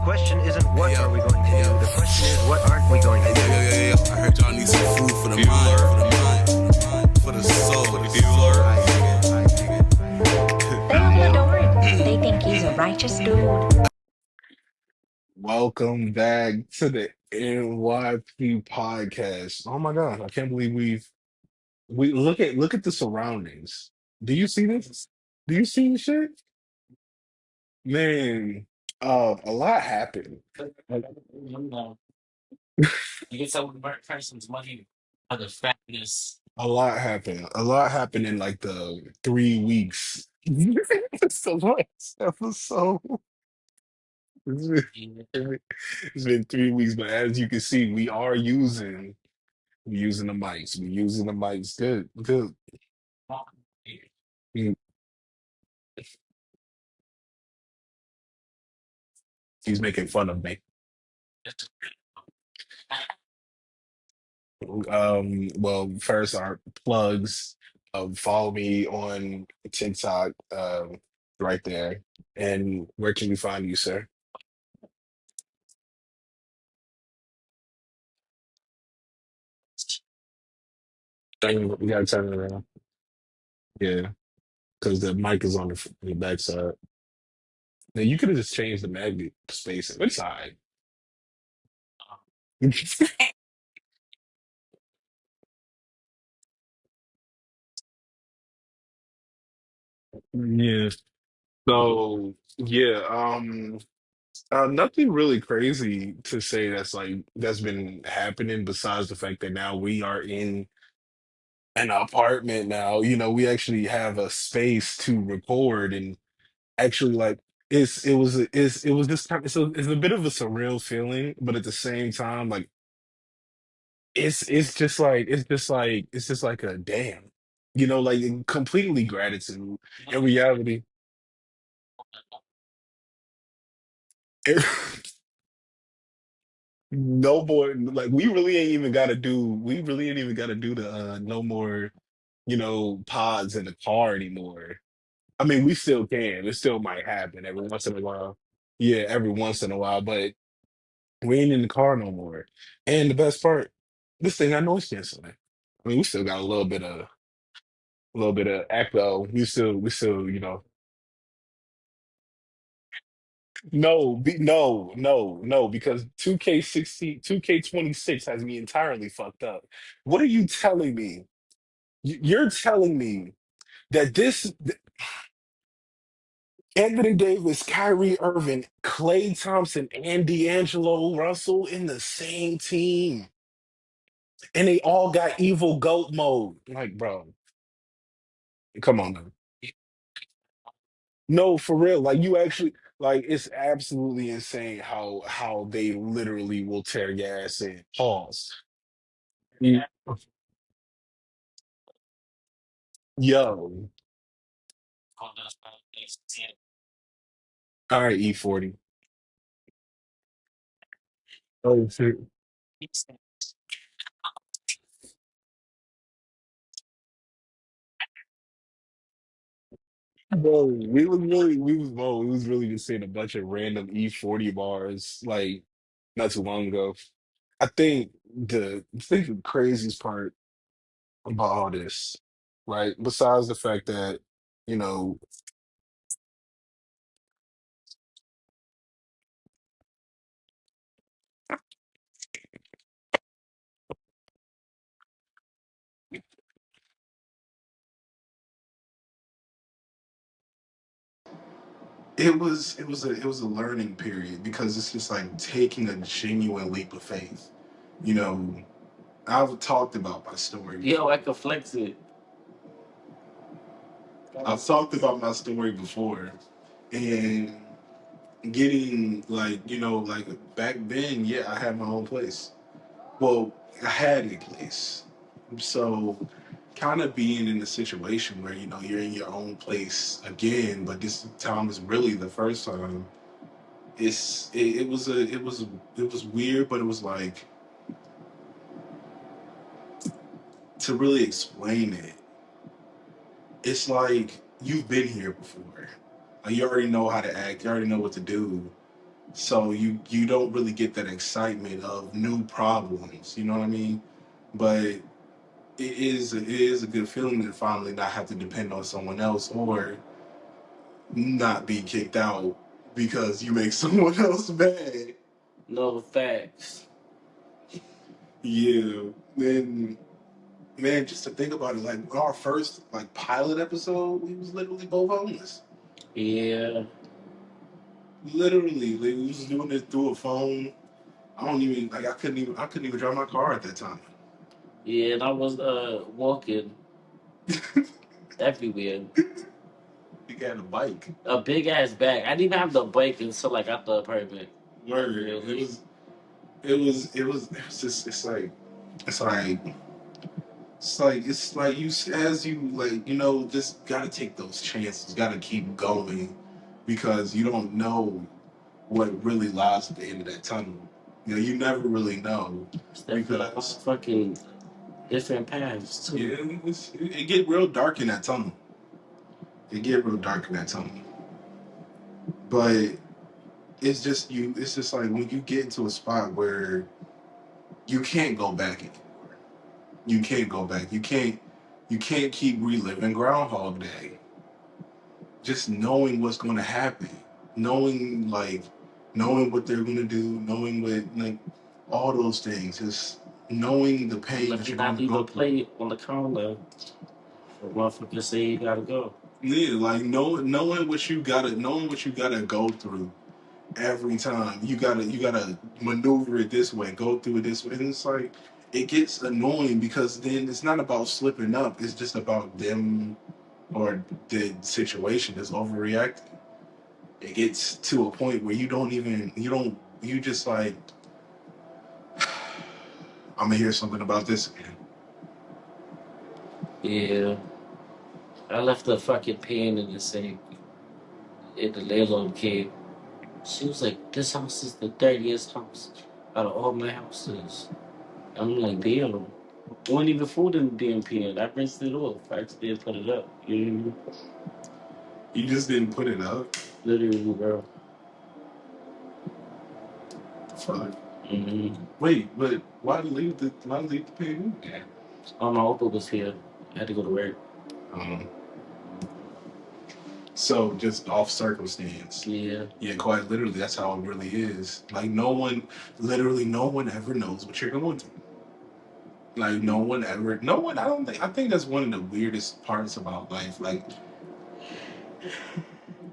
question isn't what Hey, are yo. we going to Hey, do. yo. The question is what aren't we going to Hey, yo, do. yo, yo, yo. I heard y'all need some food for the mind, for the mind, for the soul, for the soul. I They open the door. They think he's a righteous dude. Welcome back to the NYP podcast. Oh my God, I can't believe we look at the surroundings. Do you see this? Do you see this shit? Man, a lot happened. Like, a lot happened. A lot happened in like the 3 weeks. It's the last episode. It's been, it's been 3 weeks, but as you can see, we're using the mics. We're using the mics. Good, good. Mm, He's making fun of me. Well, first our plugs. Follow me on TikTok, right there. And where can we find you, sir? We gotta turn it around. Yeah, because the mic is on the back side. Now you could have just changed the magnet spacing. It's all right. Yeah. So yeah, nothing really crazy to say that's been happening besides the fact that now we are in an apartment now. We actually have a space to record and actually like it was just kind of so it's a bit of a surreal feeling, but at the same time, like it's just like a damn, like completely gratitude in reality. No more, like we really ain't even gotta do the no more, pods in the car anymore. I mean, we still can. It still might happen every once in a while. Yeah, every once in a while, but we ain't in the car no more. And the best part, this thing got noise canceling. I mean, we still got a little bit of echo. We still, no, because 2K26 has me entirely fucked up. What are you telling me? You're telling me that this Anthony Davis, Kyrie Irving, Klay Thompson, and D'Angelo Russell in the same team, and they all got evil goat mode. Like, bro, come on now. No, for real. Like, you actually, like, it's absolutely insane how they literally will tear your ass in. Pause. Mm, Yo, all right, E40. Oh shit. Bro, we was really just saying a bunch of random E40 bars like not too long ago. I think the craziest part about all this, right? Besides the fact that, you know, it was a learning period because it's just like taking a genuine leap of faith. You know, I've talked about my story. Yo, I can flex it. I've talked about my story before, and getting like like back then, yeah, I had my own place. Well, I had a place, so kind of being in a situation where you're in your own place again, but this time is really the first time. It was weird, but it was like, to really explain it, it's like you've been here before. Like, you already know how to act, you already know what to do. So you don't really get that excitement of new problems. You know what I mean? But it is a good feeling to finally not have to depend on someone else or not be kicked out because you make someone else mad. No facts. Yeah. Then man, just to think about it, like our first like pilot episode, we was literally both homeless. Yeah. Literally, like, we was doing it through a phone. I couldn't even drive my car at that time. Yeah, and I was walking everywhere. You got a bike. A big ass bag. I didn't even have the bike until like after the apartment. Word. Really? It was just it's like you as you like just gotta take those chances, gotta keep going because you don't know what really lies at the end of that tunnel. You never really know It's definitely like because fucking different paths too. yeah, it get real dark in that tunnel. It get real dark in that tunnel, but it's just you. It's just like when you get into a spot where you can't go back anymore. You can't go back. You can't keep reliving Groundhog Day. Just knowing what's going to happen, knowing what they're going to do, knowing what like all those things, just knowing the pain that Let you you're going not to go even through. play on the counter. The motherfucker say you gotta go. Yeah, like knowing what you gotta go through every time. You gotta maneuver it this way, go through it this way, and it's like it gets annoying because then it's not about slipping up. It's just about them or the situation is overreacting. It gets to a point where you just like I'm gonna hear something about this again. Yeah. I left the fucking pen in the sink. And the landlord came. She was like, "This house is the dirtiest house out of all my houses." I'm like, "Damn. Wasn't even food in the damn pen. I rinsed it off. I just didn't put it up." You know? You just didn't put it up. Literally, bro. Fuck. Mm-hmm. Wait, but why leave the pig? Oh, my uncle was here. I had to go to work. Um, so just off circumstance. Yeah. Yeah, quite literally, that's how it really is. Like literally no one ever knows what you're going through. Like no one. I think that's one of the weirdest parts about life. Like,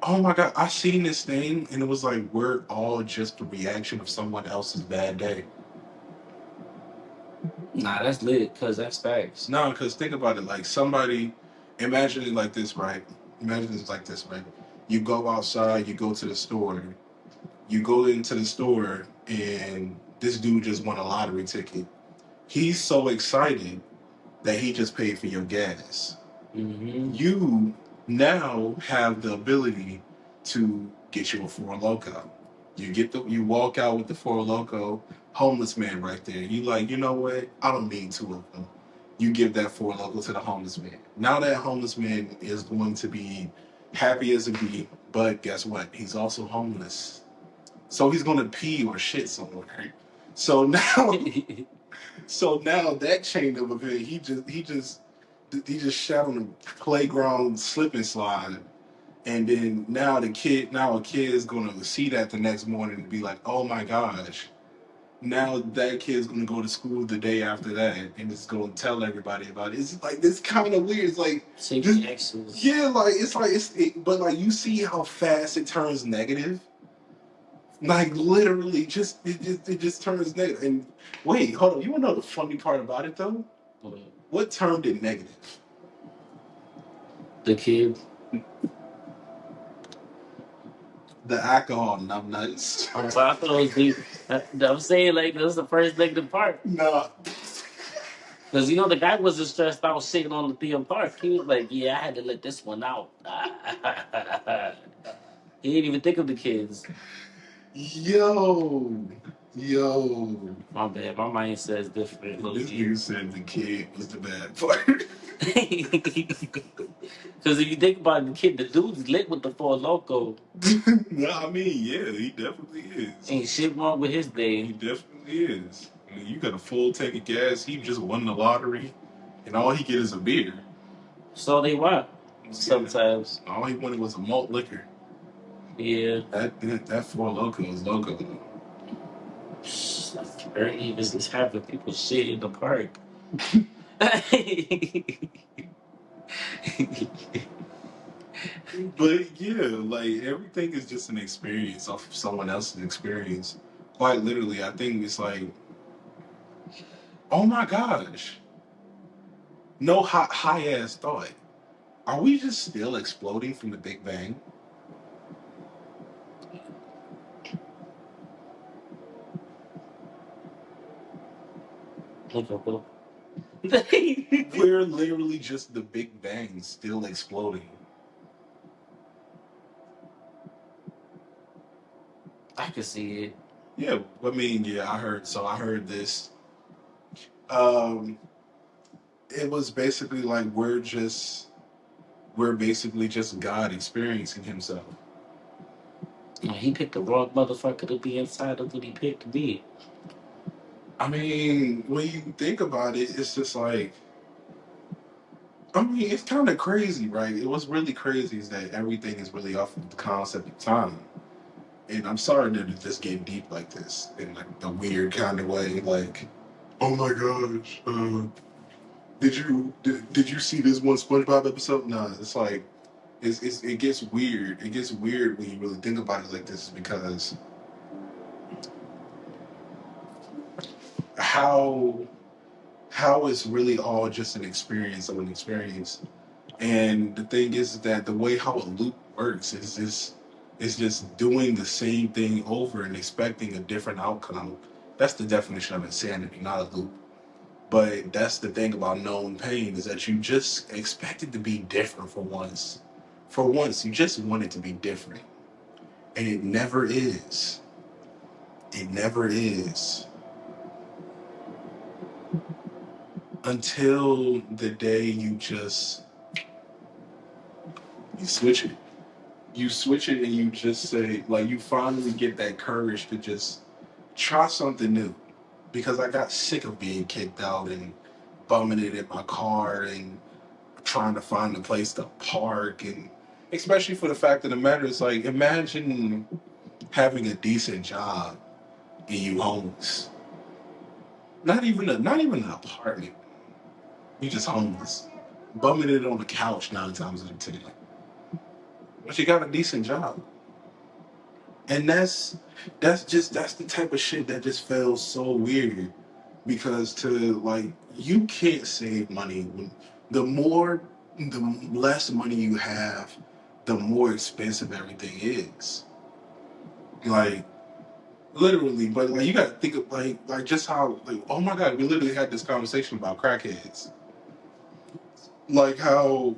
oh my God, I seen this thing and it was like we're all just a reaction of someone else's bad day. Nah, that's lit, cause that's facts. No, because think about it. Like imagine it like this, right? Imagine it's like this, right? You go outside, you go to the store, you go into the store, and this dude just won a lottery ticket. He's so excited that he just paid for your gas. Mm-hmm. You now have the ability to get you a Four Loco. You walk out with the Four Loco, homeless man right there. You like, you know what? I don't need two of them. You give that Four Loco to the homeless man. Now that homeless man is going to be happy as a bee, but guess what? He's also homeless. So he's gonna pee or shit somewhere. So now so now that chain of event, he just shot on the playground slip and slide, and then now a kid is gonna see that the next morning and be like, oh my gosh. Now that kid's gonna go to school the day after that and it's gonna tell everybody about it. It's like this kind of weird. It's like Safety actions. yeah, but like you see how fast it turns negative. Like literally, it just turns negative. And wait, hold on. You wanna know the funny part about it though? What turned it negative? The kid. The alcohol numb nuts. I thought it was deep. I'm saying like this is the first negative part. Nah. Because the guy wasn't stressed out sitting on the damn park. He was like, "Yeah, I had to let this one out." He didn't even think of the kids. Yo. My bad. My mindset is different. This Low-key. nigga said the kid was the bad part. Because if you think about the kid, the dude's lit with the Four Loco. No, I mean, yeah, he definitely is. Ain't shit wrong with his He day. definitely is. I mean, you got a full tank of gas. He just won the lottery, and all he get is a beer. So they want sometimes. All he wanted was a malt liquor. Yeah. That Four Loco is loco. Early business having people shit in the park. But yeah, like everything is just an experience off of someone else's experience. Quite literally, I think it's like, oh my gosh, no high ass thought. Are we just still exploding from the Big Bang? We're literally just the Big Bang still exploding. I can see it. Yeah, I mean, yeah, I heard this. Um, it was basically like we're basically just God experiencing himself. He picked the wrong motherfucker to be inside of what he picked to be. I mean, when you think about it, it's just like, I mean, it's kind of crazy, right? It was really crazy is that everything is really off of the concept of time. And I'm sorry that it just get deep like this in like a weird kind of way. Like, oh my gosh, did you see this one SpongeBob episode? Nah, it's like it gets weird. It gets weird when you really think about it like this because how it's really all just an experience of an experience. And the thing is that the way how a loop works is just doing the same thing over and expecting a different outcome. That's the definition of insanity, not a loop. But that's the thing about known pain is that you just expect it to be different for once. For once, you just want it to be different. And it never is. It never is. Until the day you switch it. You switch it and you just say, like, you finally get that courage to just try something new. Because I got sick of being kicked out and bumming it in my car and trying to find a place to park. And especially for the fact of the matter, it's like, imagine having a decent job and you homeless. Not even an apartment. You just homeless. Bumming it on the couch 9 times out of 10. But you got a decent job. And that's the type of shit that just feels so weird because to like you can't save money when the less money you have, the more expensive everything is. Like literally, but like you gotta think of like just how like oh my god, we literally had this conversation about crackheads. Like how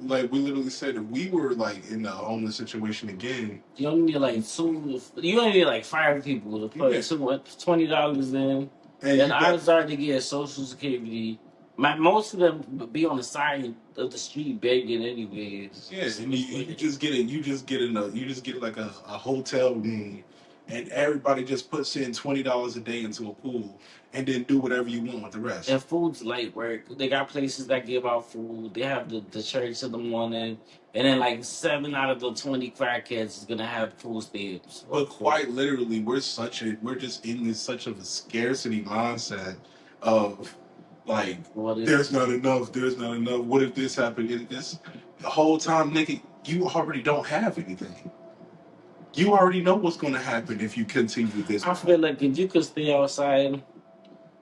like we literally said if we were like in a homeless situation again. You only need like two. You only need like 5 people to put Yeah. $20 in. And And you got odds are to get Social Security. Most of them be on the side of the street begging anyways. yeah, and you just get it. You just get like a hotel room, and everybody just puts in $20 a day into a pool, and then do whatever you want with the rest. And food's light work. They got places that give out food. They have the church in the morning. And then like 7 out of the 20 crackheads is gonna have food stamps. But quite literally, we're just in this such of a scarcity mindset of like What is there's not enough. There's not enough. What if this happened? If this the whole time, nigga, you already don't have anything. You already know what's going to happen if you continue this. I feel like if you could stay outside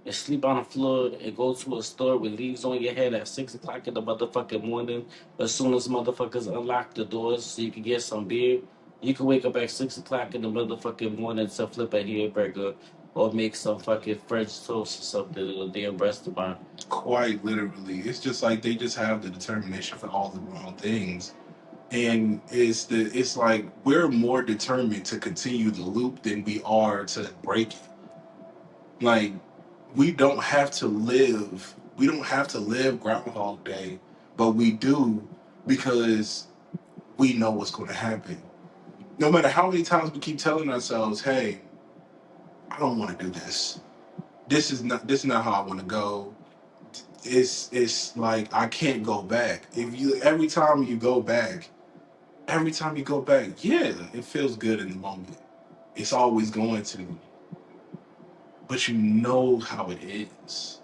and sleep on the floor and go to a store with leaves on your head at 6 o'clock in the motherfucking morning, as soon as motherfuckers unlock the doors so you can get some beer, you can wake up at 6 o'clock in the motherfucking morning to flip a hamburger or make some fucking French toast or something in a damn restaurant. Quite literally, it's just like they just have the determination for all the wrong things, And it's like we're more determined to continue the loop than we are to break it. Like we don't have to live Groundhog Day, but we do because we know what's going to happen. No matter how many times we keep telling ourselves, "Hey, I don't want to do this. This is not how I want to go." It's like I can't go back. If you every time you go back, yeah, it feels good in the moment. It's always going to, but you know how it is.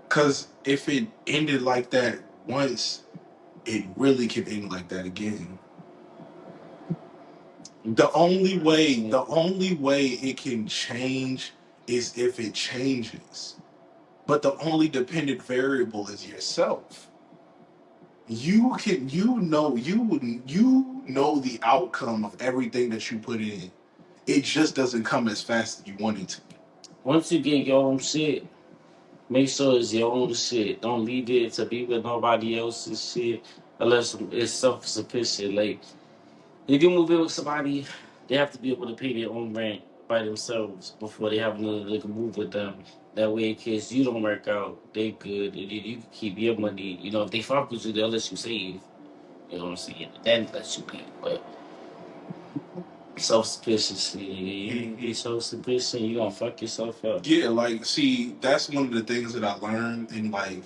Because if it ended like that once, it really can end like that again. The only way it can change is if it changes. But the only dependent variable is yourself. You know the outcome of everything that you put in. It just doesn't come as fast as you want it to. Once you get your own shit, make sure it's your own shit. Don't leave it to be with nobody else's shit unless it's self sufficient. Like if you move in with somebody, they have to be able to pay their own rent by themselves before they have another nigga move with them. That way, in case you don't work out, they good, and then you can keep your money. You know, if they fuck with you, they'll let you save. You know what I'm saying? Then let you pay. But self sufficiency, you be self sufficient, you gonna fuck yourself up. Yeah, like see, that's one of the things that I learned in like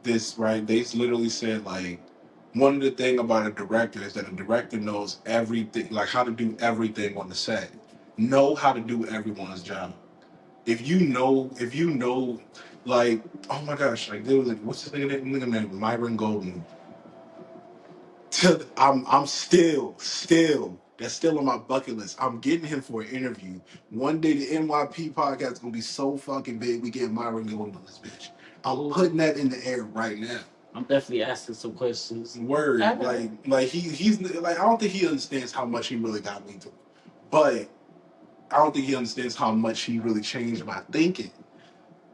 this, right? They literally said like one of the thing about a director is that a director knows everything, like how to do everything on the set. Know how to do everyone's job. If you know, like, oh my gosh, like there was like, what's his nigga name? Myron Golden. I'm still that's still on my bucket list. I'm getting him for an interview. One day the NYP podcast is gonna be so fucking big we get Myron Golden on this bitch. I'm putting that in the air right now. I'm definitely asking some questions. Word. Like he's like I don't think he understands how much he really got me to. But I don't think he understands how much he really changed my thinking.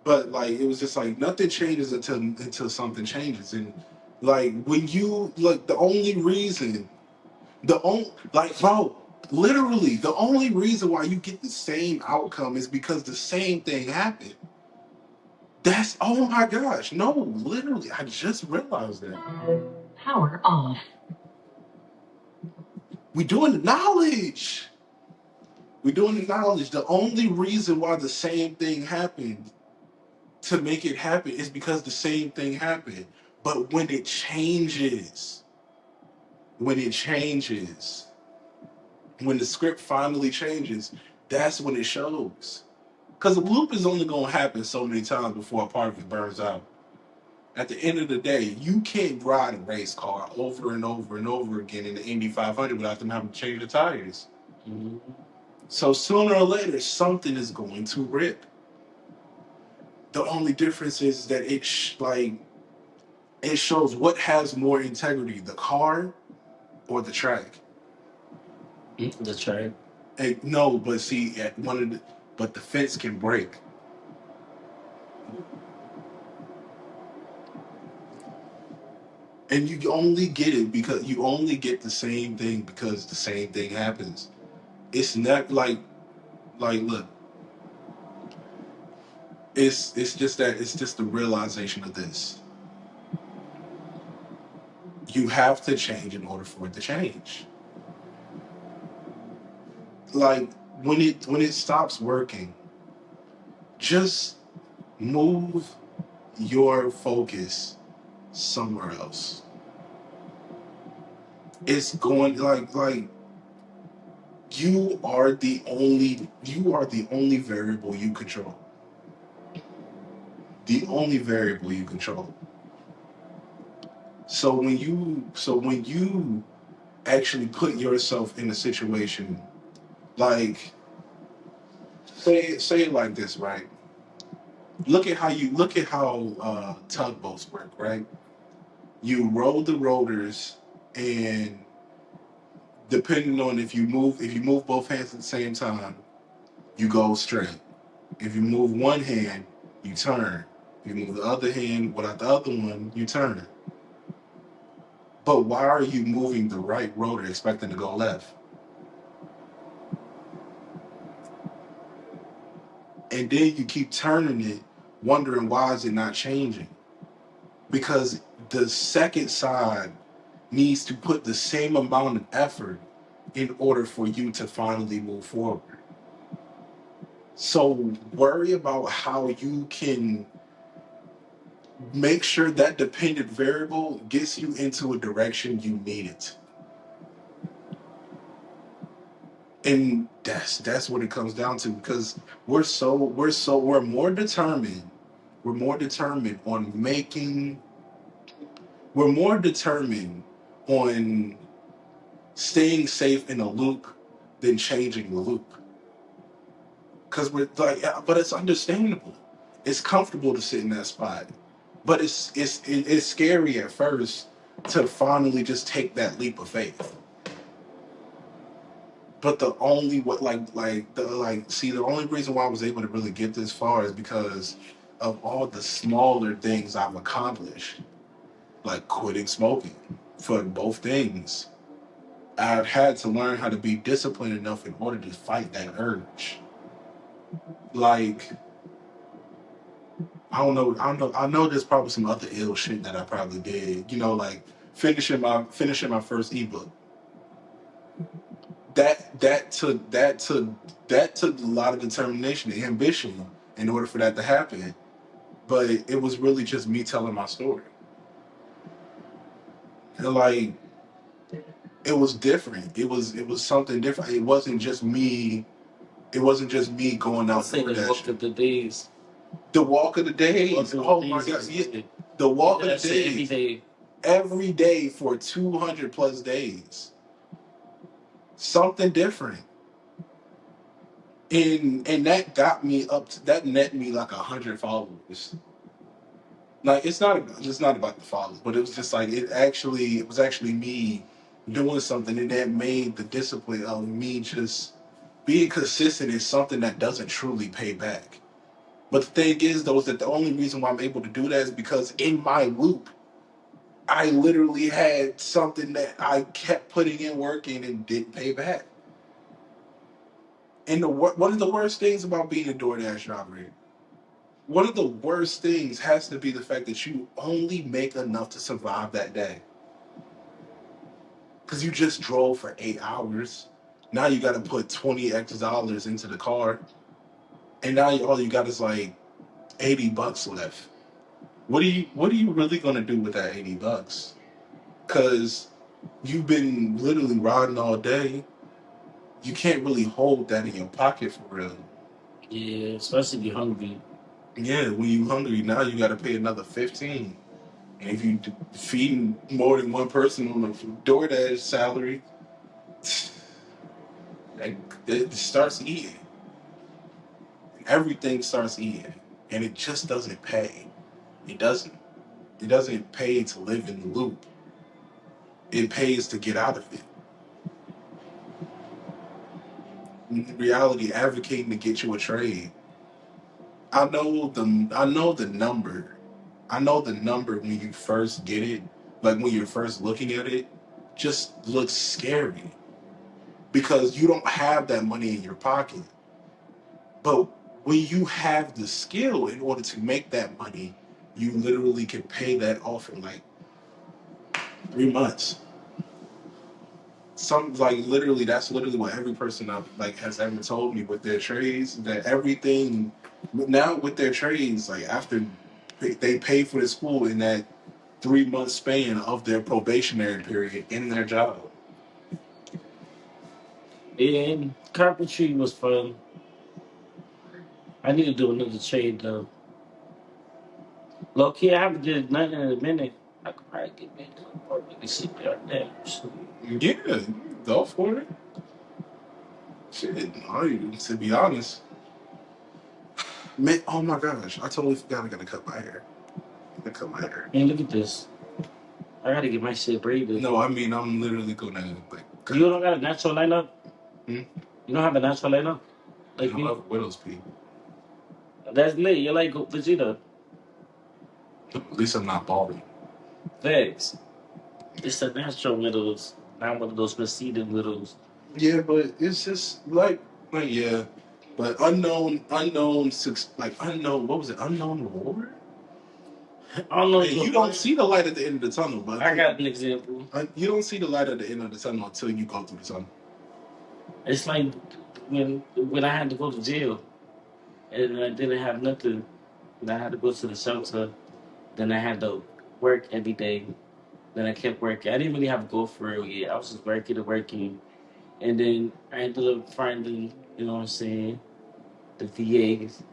But like it was just like nothing changes until something changes. And like when you like the only like bro, literally the only reason why you get the same outcome is because the same thing happened. That's oh my gosh, no, literally, I just realized that. Power off. We doing the knowledge. We doing the knowledge. The only reason why the same thing happened to make it happen is because the same thing happened. But when it changes, when the script finally changes, that's when it shows. Because the loop is only going to happen so many times before a part of it burns out. At the end of the day, you can't ride a race car over and over and over again in the Indy 500 without them having to change the tires. Mm-hmm. So sooner or later, something is going to rip. The only difference is that it shows what has more integrity, the car or the track. The track. No, but see, but the fence can break. And you only get it because you only get the same thing because the same thing happens. It's not like look, it's just the realization of this. You have to change in order for it to change. Like when it stops working, just move your focus somewhere else. It's going like you are the only variable you control. The only variable you control. So when you actually put yourself in a situation like say it like this, right? Look at how tugboats work, right? You roll the rotors, and depending on if you move both hands at the same time, you go straight. If you move one hand, you turn. If you move the other hand without the other one, you turn. But why are you moving the right rotor expecting to go left? And then you keep turning it, wondering why is it not changing? Because the second side needs to put the same amount of effort in order for you to finally move forward. So worry about how you can make sure that dependent variable gets you into a direction you need it. And that's what it comes down to, because we're more determined. We're more determined on making we're more determined on staying safe in a loop than changing the loop. Because we're like, yeah, but it's understandable. It's comfortable to sit in that spot, but it's scary at first to finally just take that leap of faith. But the only what the only reason why I was able to really get this far is because of all the smaller things I've accomplished, like quitting smoking for both things. I've had to learn how to be disciplined enough in order to fight that urge. Like, I know there's probably some other ill shit that I probably did. Like finishing my first ebook. That took a lot of determination and ambition in order for that to happen. But it was really just me telling my story. And like, it was different. It was something different. It wasn't just me. It wasn't just me going I out say for the that walk shit. of the days. The walk of the days. Walk of the Oh my days god. is Yeah. The walk of the that shit every days. day. Every day for 200 plus days. Something different. And that got me that net me like 100 followers. Like, it's not just not about the followers, but it was just like it was actually me doing something, and that made the discipline of me just being consistent is something that doesn't truly pay back. But the thing is, though, is that the only reason why I'm able to do that is because in my loop, I literally had something that I kept putting in work in and didn't pay back. And one of the worst things about being a DoorDash driver, one of the worst things has to be the fact that you only make enough to survive that day. Because you just drove for 8 hours. Now you got to put $20 into the car. And now all you got is like $80 left. What are you really going to do with that $80? Because you've been literally riding all day. You can't really hold that in your pocket for real. Yeah, especially if you're hungry. Yeah, when you hungry, now you got to pay another 15. And if you feeding more than one person on a DoorDash salary, like, it starts eating. Everything starts eating, and it just doesn't pay. It doesn't. It doesn't pay to live in the loop. It pays to get out of it. In reality, advocating to get you a trade. I know the number. I know the number when you first get it, like when you're first looking at it, just looks scary because you don't have that money in your pocket. But when you have the skill in order to make that money, you literally can pay that off in like 3 months. Some like literally that's literally what every person has ever told me with their trades, that everything now with their trades, like after they pay for the school in that 3 month span of their probationary period in their job. Yeah, and carpentry was fun. I need to do another trade though. Low key, I haven't did nothing in a minute. I could probably get me or maybe sleep there now. Yeah, go for it. Shit, to be honest, man, oh my gosh, I totally forgot I gotta cut my hair. I gotta cut my hair. And look at this. I gotta get my shit braided. No, I mean I'm literally gonna like. You don't got a natural lineup? Hmm? You don't have a natural lineup? I Like me? love widow's peak. That's lit. You're like Vegeta. At least I'm not balding. Thanks. It's the natural middles, not one of those preceding middles. Yeah, but it's just like yeah, but unknown. What was it? Unknown reward. I don't know. Hey, you don't see the light at the end of the tunnel, but I got an example. you don't see the light at the end of the tunnel until you go through the tunnel. It's like when I had to go to jail and I didn't have nothing, and I had to go to the shelter. Then I had to work every day. Then I kept working. I didn't really have to go for real yet. I was just working and working. And then I ended up finding, you know what I'm saying, the VAs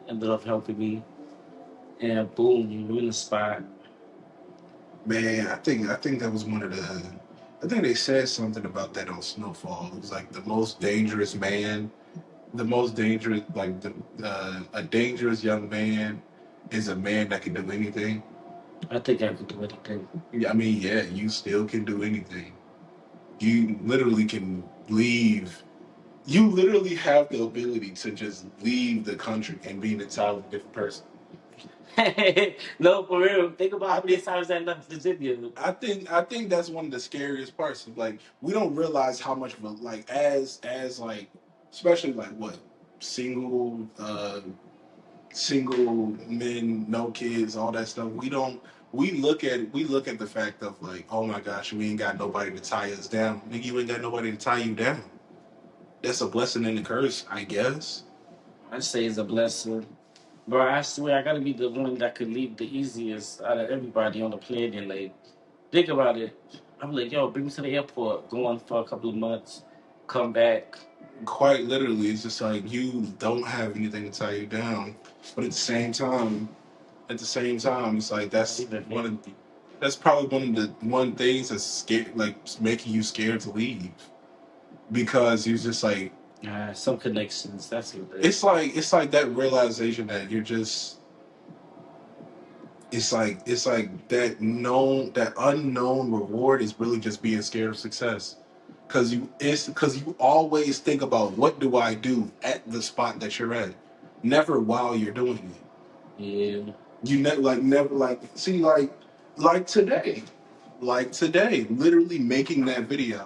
ended up helping me. And boom, you're in the spot. Man, I think that was one of the. I think they said something about that on Snowfall. It was like the most dangerous man, the most dangerous, like a dangerous young man is a man that can do anything. I think I could do anything. Yeah, I mean, yeah, you still can do anything. You literally can leave. You literally have the ability to just leave the country and be an entirely different person. No, for real. Think about how many times I left Virginia. I think that's one of the scariest parts. Like we don't realize how much of a like as like especially like what single single men, no kids, all that stuff. We look at the fact of like, oh my gosh, we ain't got nobody to tie us down. Nigga, you ain't got nobody to tie you down. That's a blessing and a curse, I guess. I say it's a blessing. Bro, I swear I gotta be the one that could leave the easiest out of everybody on the planet. Like, think about it. I'm like, yo, bring me to the airport, go on for a couple of months, come back. Quite literally, it's just like you don't have anything to tie you down. But at the same time, it's like that's probably one of the one things that's scared, like making you scared to leave because you're just like Some connections. That's what it is. it's like that realization that you're just it's like that unknown reward is really just being scared of success because you always think about what do I do at the spot that you're at, never while you're doing it. Yeah. You never like see like today, literally making that video.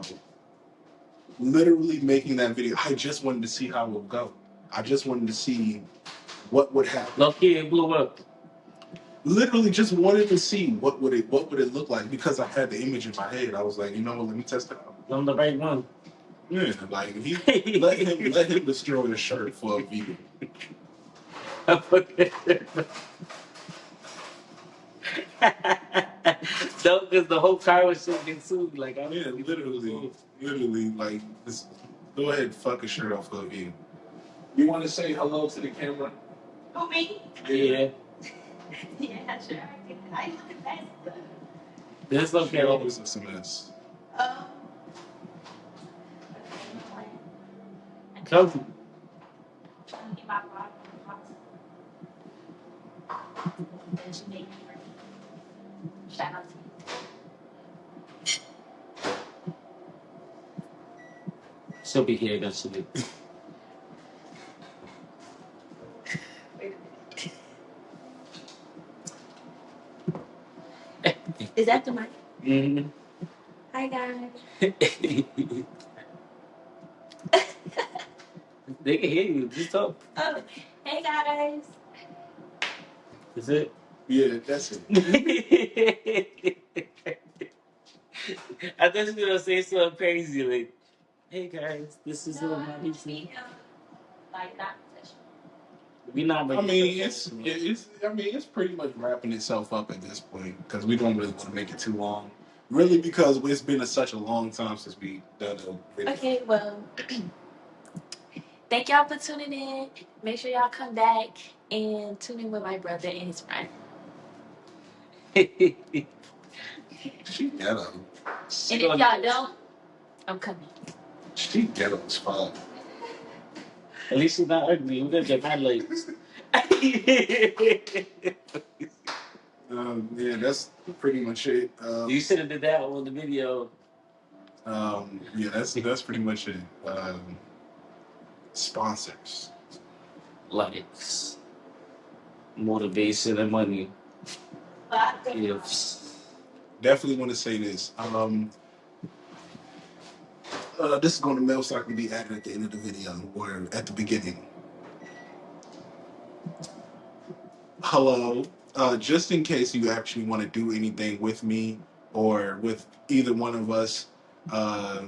I just wanted to see how it would go. I just wanted to see what would happen. Lucky it blew up. Literally just wanted to see what would it look like because I had the image in my head. I was like, you know what, let me test it out. I'm the right one. Yeah, like let him destroy the shirt for a view. No, because the whole car was shaking too. Like, I Yeah, literally, like this. Go ahead, fuck a shirt off of you. You want to say hello to the camera? Who, me? Yeah. Yeah, sure. I look at that. That's okay. She always looks a mess. Um, Come. get my bottle. Then she made me ready. Shout out to you. She'll be here eventually. Is that the mic? Mm-hmm. Hi, guys. They can hear you. Just talk. Oh, hey, guys. Is it? Yeah, that's it. I thought you were gonna say something crazy like, "Hey guys, this is No, my I pizza." mean, like, not professional. We not. I mean, it's pretty much wrapping itself up at this point because we don't really want to make it too long. Really, because it's been such a long time since we done a video. Okay, well, thank y'all for tuning in. Make sure y'all come back and tune in with my brother and his friend. She ghetto. And if y'all don't, I'm coming. She ghetto as fuck. At least she's not ugly. We're gonna get mad like. Yeah, that's pretty much it. You should have did that on the video. Yeah, that's pretty much it. Sponsors. Likes, motivation, and money. Gifts. definitely want to say this. This is going to most likely be added at the end of the video or at the beginning. Hello. Just in case you actually want to do anything with me or with either one of us, uh,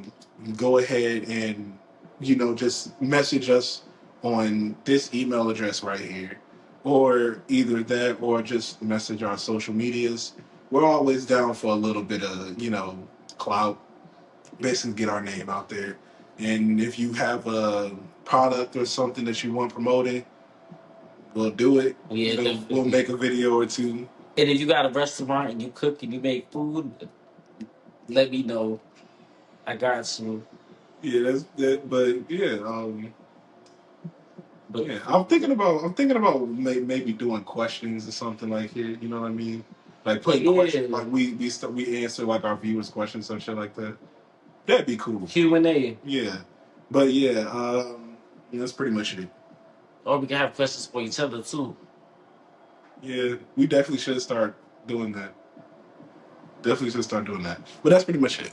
go ahead and just message us on this email address right here, or either that or just message our social medias. We're always down for a little bit of clout, basically get our name out there. And if you have a product or something that you want promoted, we'll do it. Yeah, We'll make a video or two. And if you got a restaurant and you cook and you make food, let me know. I got you. Yeah, that's that. But yeah, But yeah. I'm thinking about maybe doing questions or something like here. You know what I mean? Like putting questions, like we answer like our viewers' questions, some shit like that. That'd be cool. Q&A. Yeah, but yeah, that's pretty much it. Or we can have questions for each other too. Yeah, we definitely should start doing that. Definitely should start doing that. But that's pretty much it.